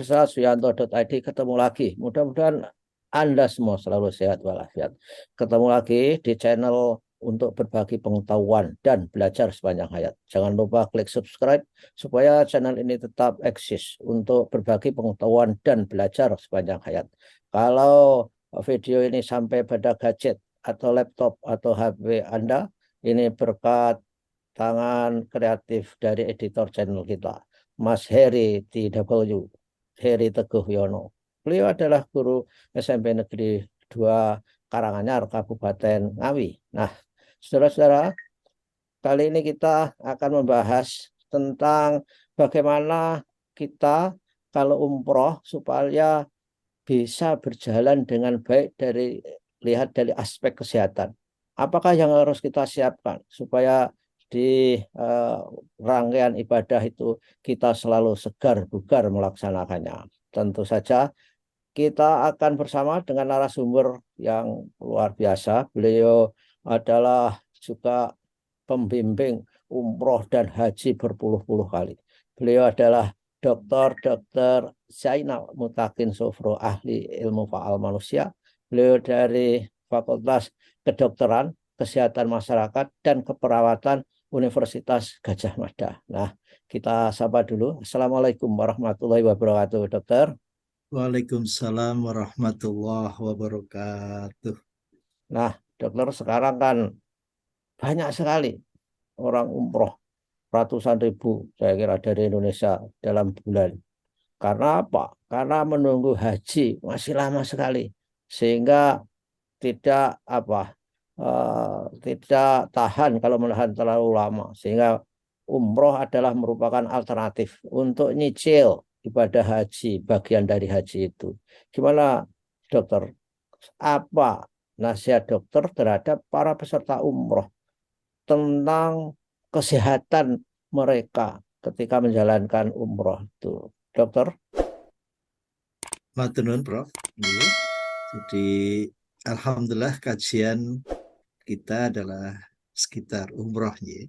Pemirsa Suyanto.id, ketemu lagi. Mudah-mudahan Anda semua selalu sehat walafiat. Ketemu lagi di channel untuk berbagi pengetahuan dan belajar sepanjang hayat. Jangan lupa klik subscribe supaya channel ini tetap eksis untuk berbagi pengetahuan dan belajar sepanjang hayat. Kalau video ini sampai pada gadget atau laptop atau HP Anda, ini berkat tangan kreatif dari editor channel kita, Mas Heri TW, Heri Teguh Yono. Beliau adalah guru SMP Negeri 2 Karanganyar, Kabupaten Ngawi. Nah, saudara-saudara, kali ini kita akan membahas tentang bagaimana kita kalau umroh supaya bisa berjalan dengan baik lihat dari aspek kesehatan. Apakah yang harus kita siapkan supaya di rangkaian ibadah itu kita selalu segar bugar melaksanakannya. Tentu saja kita akan bersama dengan narasumber yang luar biasa. Beliau adalah juga pembimbing umroh dan haji berpuluh-puluh kali. Beliau adalah Dr. Zainal Mutakin Sofro, ahli ilmu faal manusia. Beliau dari Fakultas Kedokteran, Kesehatan Masyarakat, dan Keperawatan Universitas Gajah Mada. Nah, kita sapa dulu. Assalamualaikum warahmatullahi wabarakatuh, dokter. Waalaikumsalam warahmatullahi wabarakatuh. Nah, dokter, sekarang kan banyak sekali orang umroh, ratusan ribu saya kira dari Indonesia dalam bulan. Karena apa? Karena menunggu haji masih lama sekali, sehingga tidak tidak tahan kalau menahan terlalu lama, sehingga umroh adalah merupakan alternatif untuk nyicil ibadah haji, bagian dari haji itu. Gimana, dokter? Apa nasihat dokter terhadap para peserta umroh tentang kesehatan mereka ketika menjalankan umroh itu, dokter? Matur nuwun, Prof. Jadi alhamdulillah kajian kita adalah sekitar umroh ya.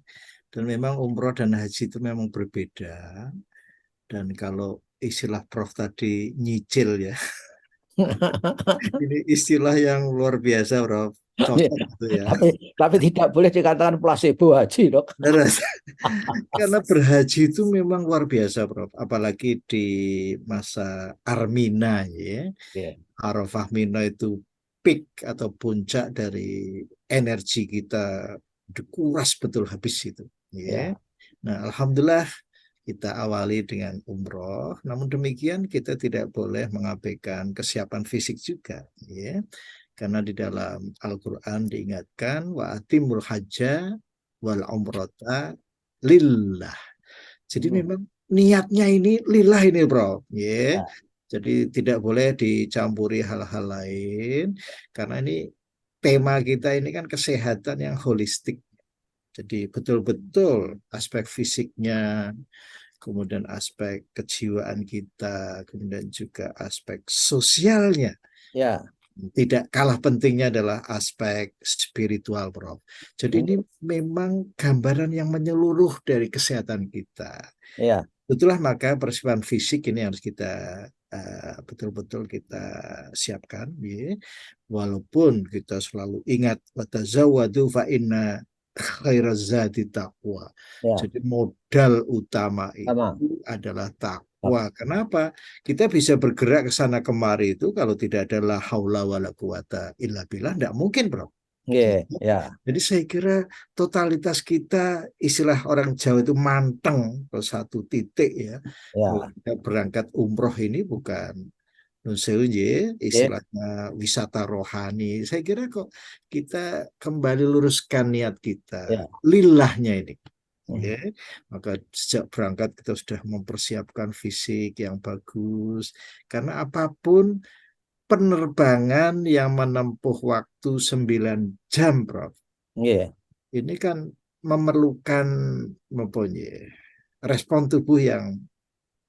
Dan memang umroh dan haji itu memang berbeda. Dan kalau istilah Prof tadi nyicil ya, ini istilah yang luar biasa, Prof. Cocok gitu ya. Tapi tidak boleh dikatakan placebo haji, dok. Karena berhaji itu memang luar biasa, Prof. Apalagi di masa Armina ya. Yeah. Arafah Mina itu peak atau puncak dari energi kita, dikuras betul habis itu. Ya. Yeah. Nah, alhamdulillah kita awali dengan umroh. Namun demikian kita tidak boleh mengabaikan kesiapan fisik juga. Ya. Karena di dalam Al-Quran diingatkan wa atimul hajja wal umrata lillah. Jadi memang niatnya ini lillah ini, Bro. Ya. Yeah. Jadi tidak boleh dicampuri hal-hal lain karena ini tema kita ini kan kesehatan yang holistik. Jadi betul-betul aspek fisiknya, kemudian aspek kejiwaan kita, kemudian juga aspek sosialnya. Ya. Tidak kalah pentingnya adalah aspek spiritual, Prof. Jadi ini memang gambaran yang menyeluruh dari kesehatan kita. Ya. Itulah maka persiapan fisik ini harus kita betul-betul kita siapkan. Ya. Walaupun kita selalu ingat watazawwadu fa inna khairaz zadi taqwa. Ya. Jadi modal utama Sama. itu adalah takwa. Kenapa? Kita bisa bergerak ke sana kemari itu kalau tidak ada la haula wala quwata illa billah, tidak mungkin, Bro. Yeah. Ya. Jadi saya kira totalitas kita, istilah orang Jawa itu manteng ke satu titik ya. Ya. Kita berangkat umroh ini bukan istilahnya wisata rohani. Saya kira kok kita kembali luruskan niat kita, lillahnya ini. Ya, maka sejak berangkat kita sudah mempersiapkan fisik yang bagus. Karena apapun penerbangan yang menempuh waktu 9 jam, Prof. Yeah. Ini kan memerlukan mempunyai respon tubuh yang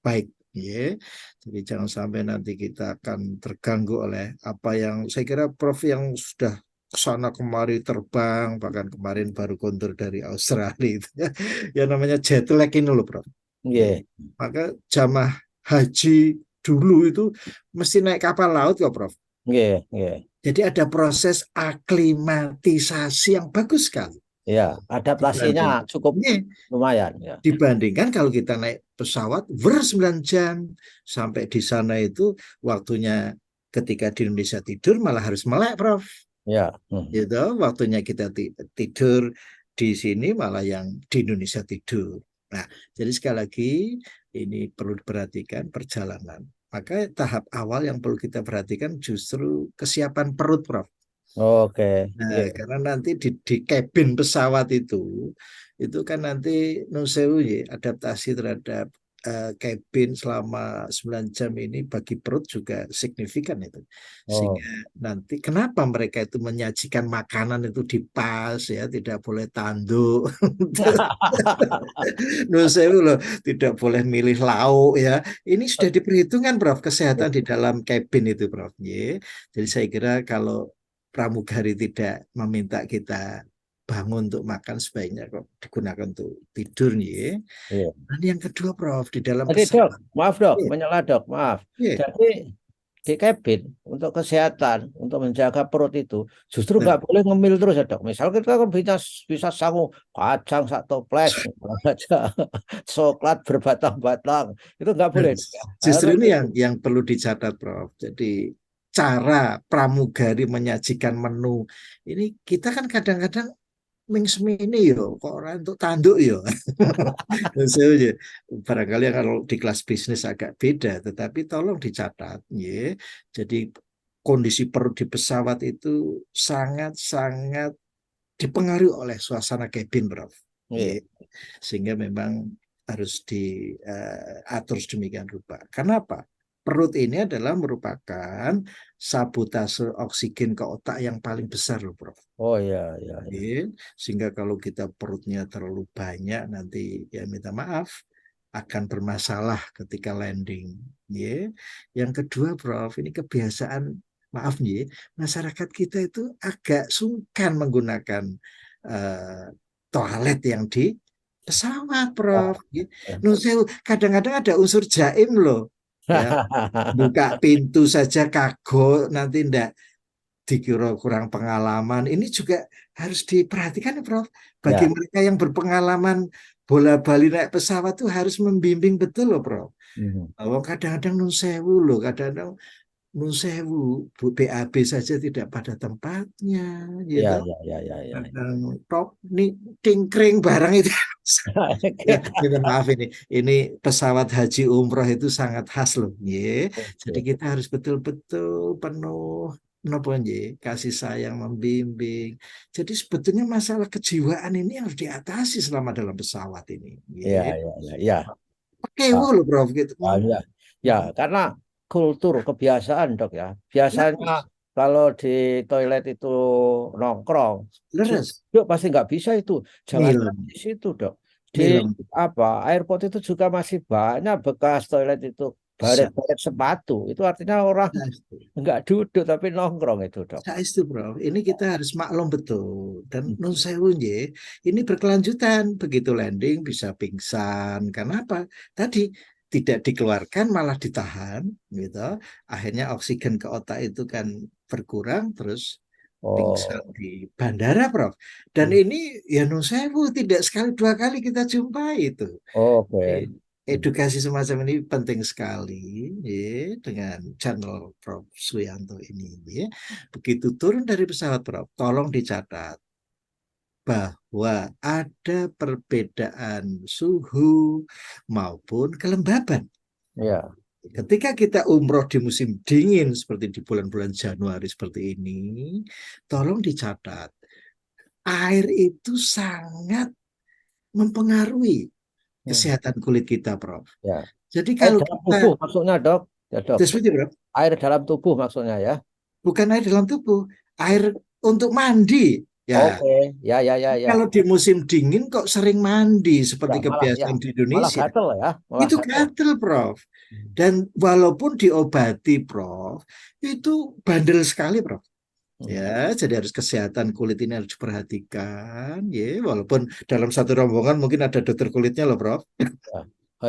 baik. Ya. Jadi jangan sampai nanti kita akan terganggu oleh apa yang saya kira Prof yang sudah kesana kemari terbang, bahkan kemarin baru kontur dari Australia itu ya, yang namanya jet lag ini loh, Prof. Yeah. Maka jamaah haji dulu itu mesti naik kapal laut kok, Prof. Nggih, nggih. Jadi ada proses aklimatisasi yang bagus sekali. Ya, adaptasinya Dibanding, cukup Nih, lumayan ya. dibandingkan kalau kita naik pesawat 9 jam sampai di sana itu waktunya ketika di Indonesia tidur malah harus melek, Prof. Ya. Gitu, waktunya kita tidur di sini malah yang di Indonesia tidur. Nah, jadi sekali lagi ini perlu diperhatikan perjalanan. Maka tahap awal yang perlu kita perhatikan justru kesiapan perut, Prof. Oke. Nah, Nggih. karena nanti di kabin pesawat itu kan nanti nusewu ya, adaptasi terhadap kabin selama 9 jam ini bagi perut juga signifikan itu. Oh. Sehingga nanti kenapa mereka itu menyajikan makanan itu di pas ya, tidak boleh tanduk. Nusewu loh, tidak boleh milih lauk ya. Ini sudah diperhitungkan, Prof, kesehatan di dalam kabin itu, Prof. Ya. Jadi saya kira kalau pramugari tidak meminta kita bangun untuk makan, sebaiknya kok digunakan untuk tidur nih. Iya. Dan yang kedua, Prof, di dalam Jadi dok, pesawat. maaf dok, Iya, menyela dok, maaf. iya, Jadi di kabin untuk kesehatan, untuk menjaga perut itu justru nah, nggak boleh ngemil terus ya dok. Misal kita kan bisa sanggup kacang satu toples, aja coklat berbatang-batang, itu nggak nah, boleh Dok, ya. justru Harus ini itu. yang perlu dicatat, Prof. Jadi cara pramugari menyajikan menu ini kita kan kadang-kadang ming semini yo kok orang untuk tanduk yo. Maksudnya, barangkali kalau di kelas bisnis agak beda, tetapi tolong dicatat ya. Jadi kondisi perut di pesawat itu sangat-sangat dipengaruhi oleh suasana kabin, Prof. Iya. Ya. Sehingga memang harus diatur sedemikian rupa. Kenapa? Perut ini adalah merupakan sabotase oksigen ke otak yang paling besar loh, Prof. Oh iya, iya, iya. Sehingga kalau kita perutnya terlalu banyak nanti ya minta maaf akan bermasalah ketika landing. Ya. Yang kedua, Prof, ini kebiasaan, maaf nih, masyarakat kita itu agak sungkan menggunakan uh, toilet yang di pesawat, Prof. Ya. Kadang-kadang ada unsur jaim loh. Ya, buka pintu saja kagok nanti ndak dikira kurang pengalaman. Ini juga harus diperhatikan, Prof. Bagi Ya. mereka yang berpengalaman bola-bali naik pesawat tuh harus membimbing betul loh, Prof. Mhm. Bahwa kadang-kadang nun sewu loh, kadang-kadang nun sewu, BAB saja tidak pada tempatnya, Ya, gitu. ya, ya, ya, ya. Kadang Prof, nih tingkring barang itu. Ya, minta maaf ini pesawat haji umroh itu sangat khas loh, ye. Jadi Oke. kita harus betul-betul penuh nopo nggih, kasih sayang membimbing. Jadi sebetulnya masalah kejiwaan ini harus diatasi selama dalam pesawat ini, Ya, ye. ya, ya, ya. Oke, Ah, loh, Prof, gitu. ya, ya, karena kultur kebiasaan dok ya. Biasanya Leres, kalau di toilet itu nongkrong, leres, dok pasti nggak bisa itu. Jangan milem, di situ dok. Di milem. apa airport itu juga masih banyak bekas toilet itu baret-baret sepatu. Itu artinya orang nggak duduk tapi nongkrong itu dok. Saya itu, Bro. Ini kita harus maklum betul. Dan nun sewu nggih, ini berkelanjutan. Begitu landing bisa pingsan. Karena apa? Tadi tidak dikeluarkan malah ditahan, gitu. Akhirnya oksigen ke otak itu kan berkurang, terus pingsan Oh, di bandara, Prof. Dan hmm. ini ya nun sewu tidak sekali dua kali kita jumpai itu. Oke. Hmm. Edukasi semacam ini penting sekali ya, dengan channel Prof. Suyanto ini. Ya. Begitu turun dari pesawat, Prof, tolong dicatat bahwa ada perbedaan suhu maupun kelembaban. Ya. Ketika kita umroh di musim dingin seperti di bulan-bulan Januari seperti ini, tolong dicatat, air itu sangat mempengaruhi Hmm. kesehatan kulit kita, Prof. Ya. Jadi Air kalau dalam tubuh kita maksudnya dok. Ya dok. seperti, Prof, Air dalam tubuh maksudnya ya. bukan air dalam tubuh, air untuk mandi. Ya, Oke, ya, ya, ya, ya. kalau di musim dingin kok sering mandi Ya, seperti malah ya, kebiasaan di malah Indonesia. gatel ya, malah Itu gatel. gatel, Prof. Hmm. Dan walaupun diobati, Prof, itu bandel sekali, Prof. Hmm. Ya, jadi harus kesehatan kulit ini harus diperhatikan, ya. Walaupun dalam satu rombongan mungkin ada dokter kulitnya loh, Prof. Ya.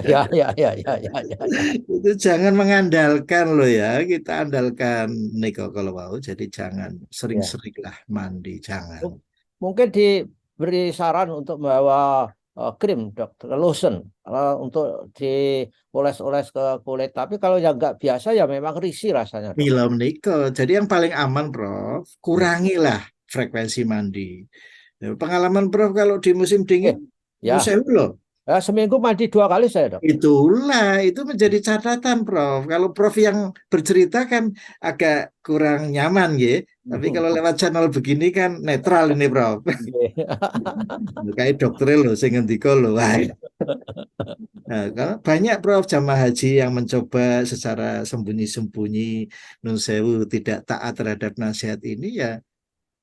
Ya, ya, ya, ya, ya, ya, ya. Itu jangan mengandalkan loh ya, kita andalkan Niko kalau mau, jadi jangan Ya. sering-sering lah mandi, jangan. Mungkin diberi saran untuk membawa krim, dokter, lotion untuk dioles-oles ke kulit. Tapi kalau yang nggak biasa ya memang risih rasanya, dok. Film Niko, jadi yang paling aman Prof, Hmm. kurangilah frekuensi mandi. Ya, pengalaman Prof kalau di musim dingin, Ya, nusewu loh. seminggu mandi 2 kali saya, dok. Itulah, itu menjadi catatan, Prof. Kalau Prof yang bercerita kan agak kurang nyaman, ya. Tapi kalau lewat channel begini kan netral ini, Prof. Kayak dokter loh, saya ngendiko loh. Wah. Nah, karena banyak, Prof, jamaah haji yang mencoba secara sembunyi-sembunyi, nun sewu, tidak taat terhadap nasihat ini, ya,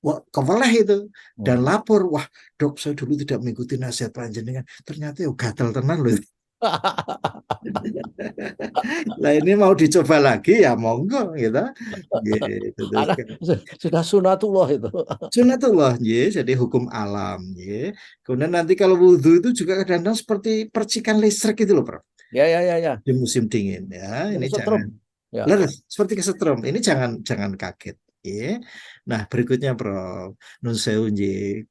wah, keweleh itu. Dan lapor, wah, dok, saya dulu tidak mengikuti nasihat panjenengan. Ternyata ya gatal tenan loh. Lah ini mau dicoba lagi ya monggo gitu. Gitu. Terus Karena sudah sunatullah itu. sunatullah ya, jadi hukum alam ya. Kemudian nanti kalau wudhu itu juga kadang-kadang seperti percikan listrik itu loh, Bro. Ya, ya, ya, ya. Di musim dingin ya. Ini Ini kesetrum. jangan Ya. leres seperti kesetrum. Ini jangan jangan kaget ya. Nah, berikutnya, Bro. Nun sewu nggih.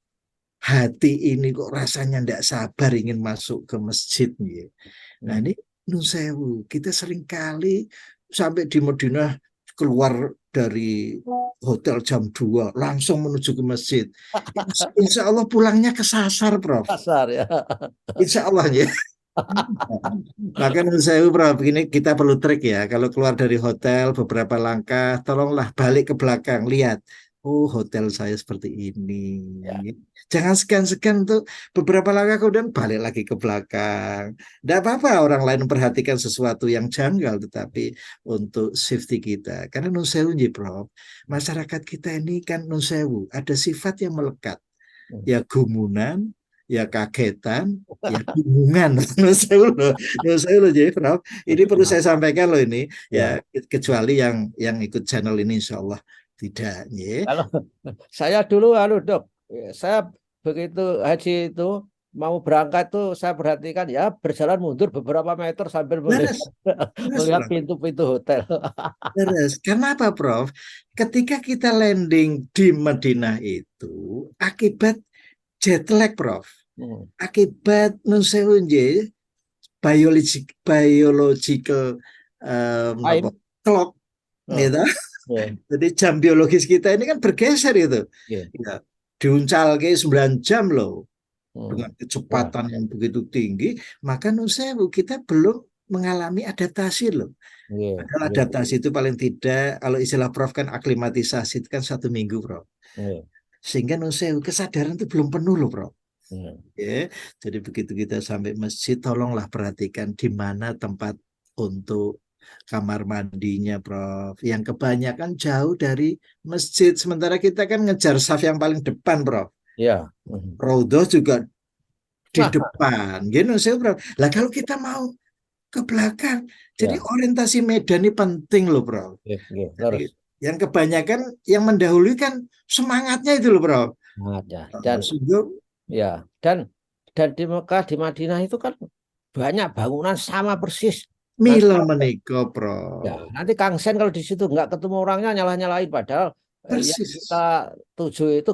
Hati ini kok rasanya tidak sabar ingin masuk ke masjid ya. Nah, Hmm. ini nun sewu, kita sering kali sampai di Madinah keluar dari hotel jam 2 langsung menuju ke masjid. Insya Allah pulangnya kesasar, Prof. Kasar ya. Insya Allah ya. Maka menurut saya, Prof, begini kita perlu trik ya. Kalau keluar dari hotel beberapa langkah, tolonglah balik ke belakang, lihat. Oh, hotel saya seperti ini. Ya. Jangan segan-segan untuk beberapa langkah kemudian balik lagi ke belakang. Tidak apa-apa orang lain memperhatikan sesuatu yang janggal, tetapi untuk safety kita. Karena nunsewu, Prof, masyarakat kita ini kan nunsewu, ada sifat yang melekat. Hmm. Ya gumunan, ya kagetan, ya bingungan. Nunsewu loh, jadi Prof. Ini perlu saya sampaikan loh ini. Ya. Ya, kecuali yang ikut channel ini insya Allah tidak. Ya. Kalau saya dulu, dok, saya begitu haji itu mau berangkat tuh saya perhatikan ya berjalan mundur beberapa meter sambil melihat Leres, leres, melihat Prof. pintu-pintu hotel. Leres. Karena apa, Prof? Ketika kita landing di Madinah itu, akibat jet lag, Prof. Hmm. Akibat nunsewun biological apa, Time. clock Oh, gitu. ya, Jadi jam biologis kita ini kan bergeser itu. ya. Ya, diuncal ke 9 jam loh Hmm. dengan Ya, kecepatan yang begitu tinggi, maka nusewu kita belum mengalami adaptasi loh. ya, Padahal ya, adaptasi itu paling tidak, kalau istilah Prof kan aklimatisasi itu kan 1 minggu, Prof. ya, Sehingga nusewu kesadaran itu belum penuh loh, Prof. ya. Ya, jadi begitu kita sampai masjid, tolonglah perhatikan di mana tempat untuk kamar mandinya, Prof. Yang kebanyakan jauh dari masjid. Sementara kita kan ngejar saf yang paling depan, Prof. Ya. Hmm. Raudhah juga di Nah, depan. Gitu, saya, Prof. Lah kalau kita mau ke belakang, jadi ya, orientasi medan ini penting loh, Prof. ya, ya, Jadi terus. yang kebanyakan yang mendahului kan semangatnya itu loh, Prof. Nah, ya. Dan Sehingga ya, dan di Mekah, di Madinah itu kan banyak bangunan sama persis. Nanti, mila menika, ya, Prof. nanti Kang Sen kalau di situ nggak ketemu orangnya nyalah-nyalahin padahal yang kita Persis. tuju itu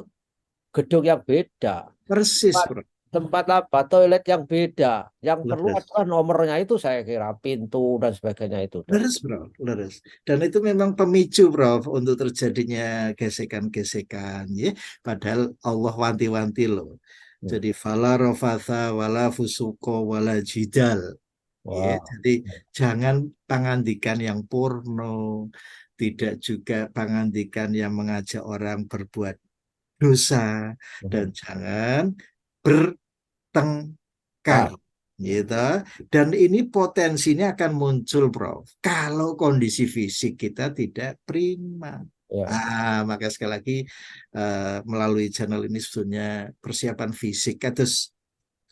gedung yang beda, Persis, tempat Bro. tempat apa, toilet yang beda. Yang perlu Leres. adalah nomornya itu saya kira pintu dan sebagainya itu, dok. Leres, Bro. Leres. Dan itu memang pemicu, Prof, untuk terjadinya gesekan-gesekan. Ya. Padahal Allah wanti-wanti loh. Hmm. Jadi, fala rofatha wala fusuko wala jidal. Ya. Wah. Jadi, jangan pangandikan yang porno. Tidak juga pangandikan yang mengajak orang berbuat dosa. Dan Hmm. jangan bertengkar. Kak, Gitu. Dan ini potensinya akan muncul, Prof. Kalau kondisi fisik kita tidak prima. ya. Maka sekali lagi melalui channel ini sebetulnya persiapan fisik, terus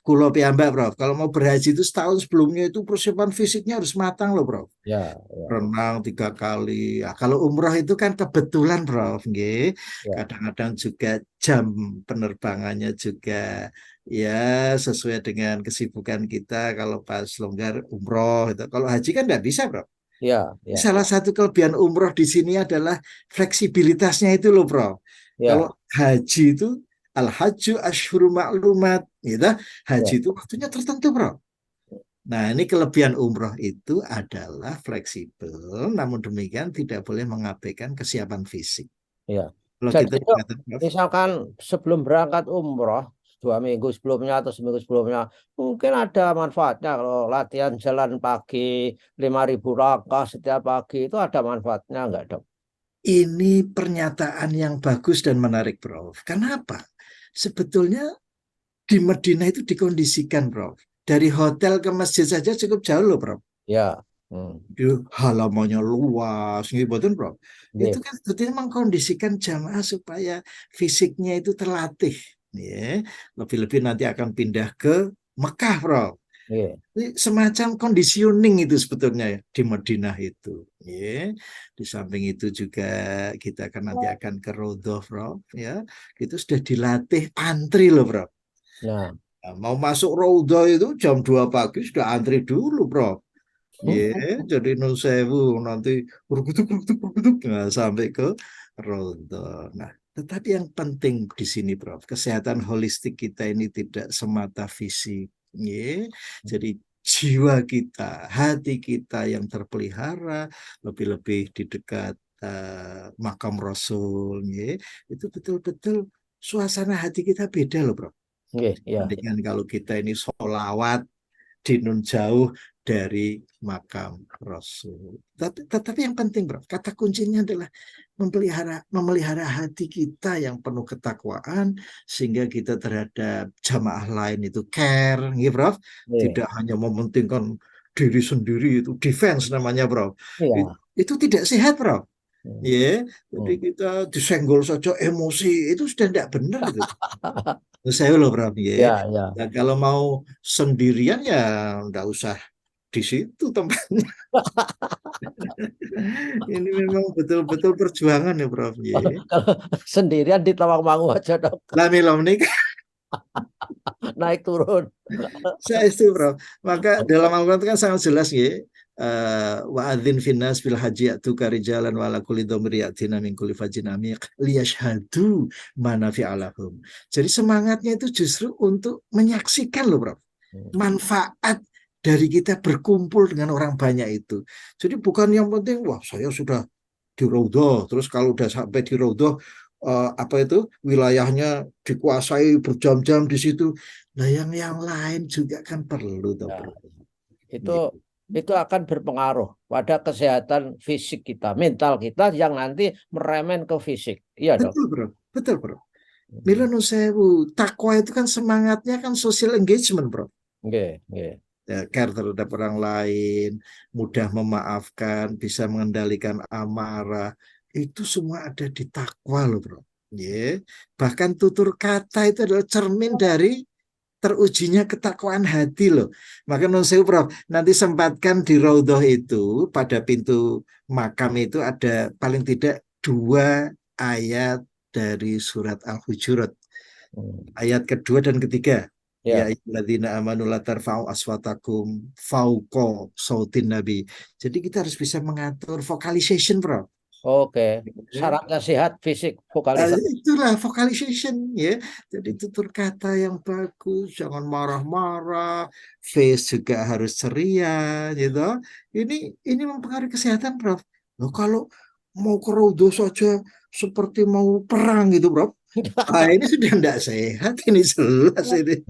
Kulo piyambak, Prof. Kalau mau berhaji itu setahun sebelumnya itu persiapan fisiknya harus matang loh, Prof. Ya, ya, Renang 3 kali. Ya, kalau umroh itu kan kebetulan, Prof. Nggih. ya, Kadang-kadang juga jam penerbangannya juga ya sesuai dengan kesibukan kita. Kalau pas longgar umroh itu. Kalau haji kan nggak bisa, Prof. ya, ya, Salah satu kelebihan umroh di sini adalah fleksibilitasnya itu loh, Bro. Kalau ya, haji itu al-hajju asyhuru ma'lumat, gitu. Haji ya, itu waktunya tertentu, Bro. Nah, ini kelebihan umroh itu adalah fleksibel, namun demikian tidak boleh mengabaikan kesiapan fisik. ya. Kalau Jadi kita Dok, dikatakan, Prof, misalkan sebelum berangkat umroh 2 minggu sebelumnya atau seminggu sebelumnya, mungkin ada manfaatnya kalau latihan jalan pagi 5.000 langkah setiap pagi itu ada manfaatnya enggak, Dok? ini pernyataan yang bagus dan menarik, Prof. Kenapa? Sebetulnya di Medina itu dikondisikan, Prof. Dari hotel ke masjid saja cukup jauh loh, Prof. Ya. Hmm. Halamannya luas, gitu, betul, Prof. Itu Nggih, kan sebetulnya mengkondisikan jamaah supaya fisiknya itu terlatih. Ya. Lebih-lebih nanti akan pindah ke Mekah, Prof. nggih. Ini semacam conditioning itu sebetulnya ya, di Madinah itu. Ya. Di samping itu juga kita akan nanti akan ke Raudhah, Prof. Ya. Itu sudah dilatih antri loh, Prof. Nah. Nah, mau masuk Raudhah itu jam 2 pagi sudah antri dulu, Prof. Ya, jadi nun sewu nanti bergutuk nah, sampai ke Raudhah. Nah, tetapi yang penting di sini, Prof, kesehatan holistik kita ini tidak semata fisik, ya. Jadi jiwa kita, hati kita yang terpelihara, lebih-lebih di dekat makam Rasul, ya, itu betul-betul suasana hati kita beda loh, Prof. Nggih, ya. Dengan kalau kita ini sholawat di nun jauh dari makam Rasul. Tetapi yang penting, Bro, kata kuncinya adalah memelihara hati kita yang penuh ketakwaan sehingga kita terhadap jamaah lain itu care, gitu, Bro. Nggih. Tidak hanya mementingkan diri sendiri itu defense namanya, Bro. Itu, Iya. itu tidak sehat, Bro. Hmm. Ya, jadi Hmm. kita disenggol saja emosi itu sudah tidak benar itu. Saya loh, Bro. Ya. Ya, ya. Nah, kalau mau sendirian ya nggak usah di situ tempatnya. Ini memang betul-betul perjuangan ya, Prof. Y. Kalau sendirian di Tawangmangu aja, Dok. Lah milom nih Naik turun. saya itu, Prof. Maka dalam Al-Quran itu kan sangat jelas ya. Wa adzin finnas bil haji atuka rijalan wa ala kulli dhamiri yatina min kulli fajjin amiq liyashhadu manafi'alahum. Jadi semangatnya itu justru untuk menyaksikan loh, Prof. Hmm. Manfaat dari kita berkumpul dengan orang banyak itu. Jadi bukan yang penting, wah saya sudah di Raudhah, terus kalau udah sampai di Raudhah, apa itu wilayahnya dikuasai berjam-jam di situ. Nah yang lain juga kan perlu toh, Ya, Bro. itu Gitu. itu akan berpengaruh pada kesehatan fisik kita, mental kita yang nanti meremen ke fisik. Iya, Dok. Betul, Bro. Betul, Bro. Mila Hmm. nu sewu, takwa itu kan semangatnya kan social engagement, Bro. Nggih, nggih. Ya, care terhadap orang lain, mudah memaafkan, bisa mengendalikan amarah. Itu semua ada di takwa loh, Bro. Ya. Bahkan tutur kata itu adalah cermin dari terujinya ketakwaan hati loh. Maka non sewu, Prof, nanti sempatkan di Raudhah itu pada pintu makam itu ada paling tidak 2 ayat dari surat Al-Hujurat. Hmm. Ayat kedua dan ketiga. Ya Ya, ayyuhalladzina amanu la tarfa'u aswatakum fauqa sautin nabi. Jadi kita harus bisa mengatur vocalization, Bro. oke. Ya. Syaratnya sehat fisik, vokalisasi. Itulah vocalization ya. Jadi tutur kata yang bagus, jangan marah-marah, face juga harus ceria gitu. Ini ini mempengaruhi kesehatan, Prof. Loh, kalau mau ke Rodo saja seperti mau perang gitu, Prof. Ah, ini sudah tidak sehat, ini jelas ini.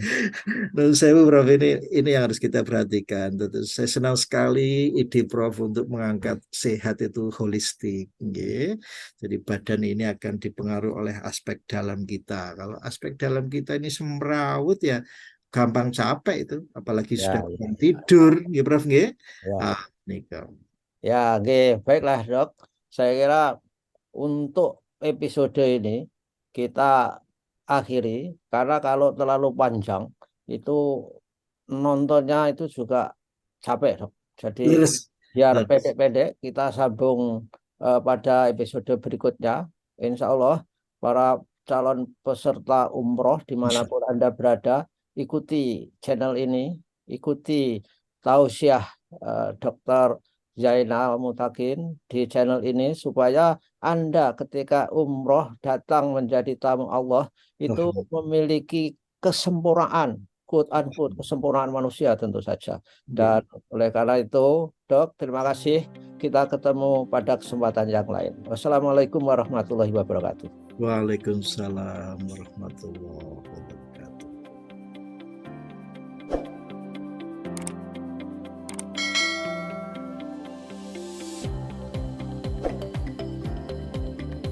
Dan saya, Prof, ini yang harus kita perhatikan. Tentu saya senang sekali ide Prof untuk mengangkat sehat itu holistik. Nggih. Jadi badan ini akan dipengaruhi oleh aspek dalam kita. Kalau aspek dalam kita ini semrawut ya gampang capek itu, apalagi sudah Ya, kurang ya, tidur, ya Prof, nggih. ya. Ah, Nikom. Ya, oke. Baiklah, Dok. Saya kira untuk episode ini kita akhiri karena kalau terlalu panjang itu nontonnya itu juga capek, Dok. Jadi Leres. biar Nah, pendek-pendek, kita sambung pada episode berikutnya. Insya Allah, para calon peserta umroh Insya dimanapun Anda berada, ikuti channel ini, ikuti tausiah Dr. Zainal Mutakin di channel ini supaya Anda ketika umroh datang menjadi tamu Allah itu Allah. memiliki kesempurnaan, quote unquote, kesempurnaan manusia tentu saja. Dan oleh karena itu, Dok, terima kasih. Kita ketemu pada kesempatan yang lain. Wassalamualaikum warahmatullahi wabarakatuh. Waalaikumsalam warahmatullahi wabarakatuh.